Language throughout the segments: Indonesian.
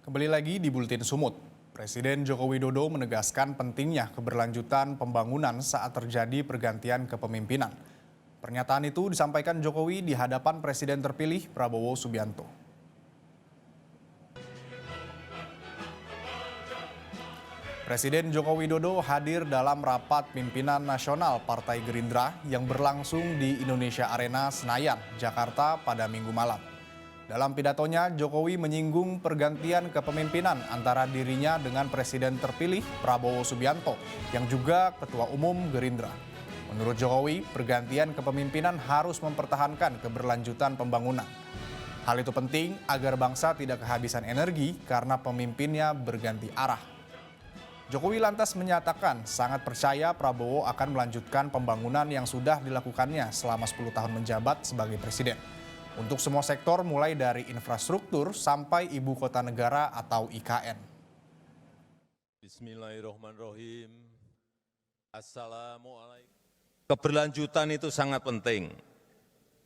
Kembali lagi di Buletin Sumut. Presiden Joko Widodo menegaskan pentingnya keberlanjutan pembangunan saat terjadi pergantian kepemimpinan. Pernyataan itu disampaikan Jokowi di hadapan Presiden terpilih Prabowo Subianto. Presiden Joko Widodo hadir dalam rapat pimpinan nasional Partai Gerindra yang berlangsung di Indonesia Arena, Senayan, Jakarta pada Minggu malam. Dalam pidatonya, Jokowi menyinggung pergantian kepemimpinan antara dirinya dengan Presiden terpilih Prabowo Subianto yang juga Ketua Umum Gerindra. Menurut Jokowi, pergantian kepemimpinan harus mempertahankan keberlanjutan pembangunan. Hal itu penting agar bangsa tidak kehabisan energi karena pemimpinnya berganti arah. Jokowi lantas menyatakan sangat percaya Prabowo akan melanjutkan pembangunan yang sudah dilakukannya selama 10 tahun menjabat sebagai presiden. Untuk semua sektor mulai dari infrastruktur sampai ibu kota negara atau IKN. Bismillahirrahmanirrahim. Assalamualaikum. Keberlanjutan itu sangat penting.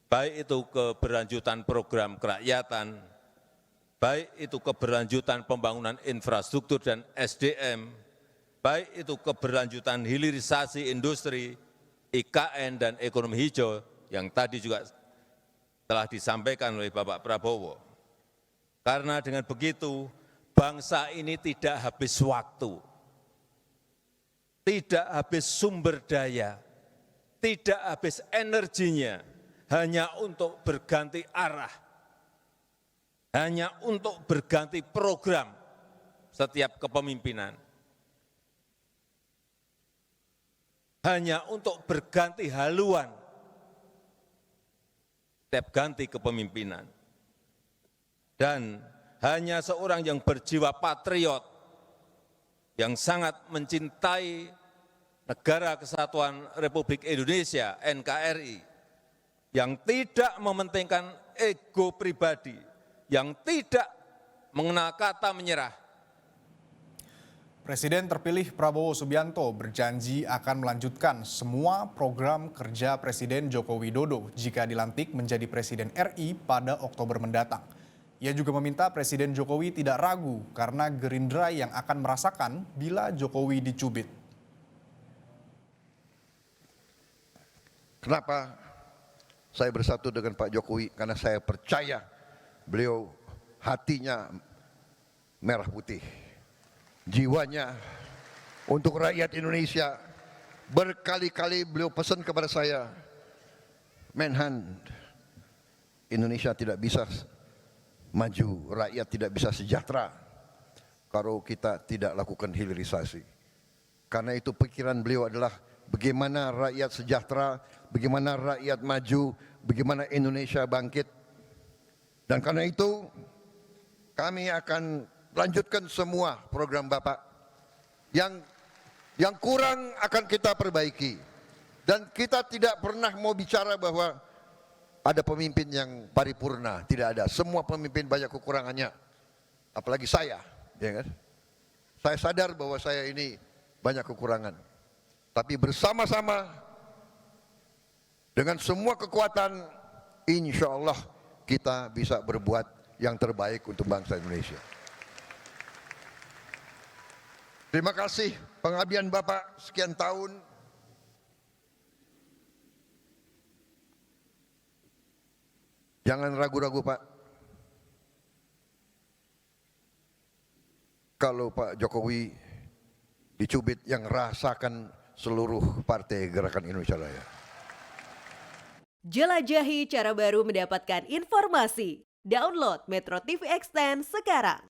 Baik itu keberlanjutan program kerakyatan, baik itu keberlanjutan pembangunan infrastruktur dan SDM, baik itu keberlanjutan hilirisasi industri, IKN dan ekonomi hijau yang tadi juga telah disampaikan oleh Bapak Prabowo. Karena dengan begitu, bangsa ini tidak habis waktu, tidak habis sumber daya, tidak habis energinya, hanya untuk berganti arah, hanya untuk berganti program setiap kepemimpinan, hanya untuk berganti haluan setiap ganti kepemimpinan. Dan hanya seorang yang berjiwa patriot, yang sangat mencintai Negara Kesatuan Republik Indonesia, NKRI, yang tidak mementingkan ego pribadi, yang tidak mengenal kata menyerah. Presiden terpilih Prabowo Subianto berjanji akan melanjutkan semua program kerja Presiden Joko Widodo jika dilantik menjadi Presiden RI pada Oktober mendatang. Ia juga meminta Presiden Jokowi tidak ragu karena Gerindra yang akan merasakan bila Jokowi dicubit. Kenapa saya bersatu dengan Pak Jokowi? Karena saya percaya beliau hatinya merah putih. Jiwanya untuk rakyat Indonesia. Berkali-kali beliau pesan kepada saya, Menhan, Indonesia tidak bisa maju, rakyat tidak bisa sejahtera kalau kita tidak lakukan hilirisasi. Karena itu pikiran beliau adalah bagaimana rakyat sejahtera, bagaimana rakyat maju, bagaimana Indonesia bangkit. Dan karena itu kami akan lanjutkan semua program Bapak. Yang kurang akan kita perbaiki. Dan kita tidak pernah mau bicara bahwa ada pemimpin yang paripurna, tidak ada. Semua pemimpin banyak kekurangannya. Apalagi saya, ya kan? Saya sadar bahwa saya ini banyak kekurangan. Tapi bersama-sama dengan semua kekuatan, insya Allah kita bisa berbuat yang terbaik untuk bangsa Indonesia. Terima kasih pengabdian Bapak sekian tahun. Jangan ragu-ragu Pak. Kalau Pak Jokowi dicubit, yang rasakan seluruh Partai Gerakan Indonesia Raya. Jelajahi cara baru mendapatkan informasi. Download Metro TV Extend sekarang.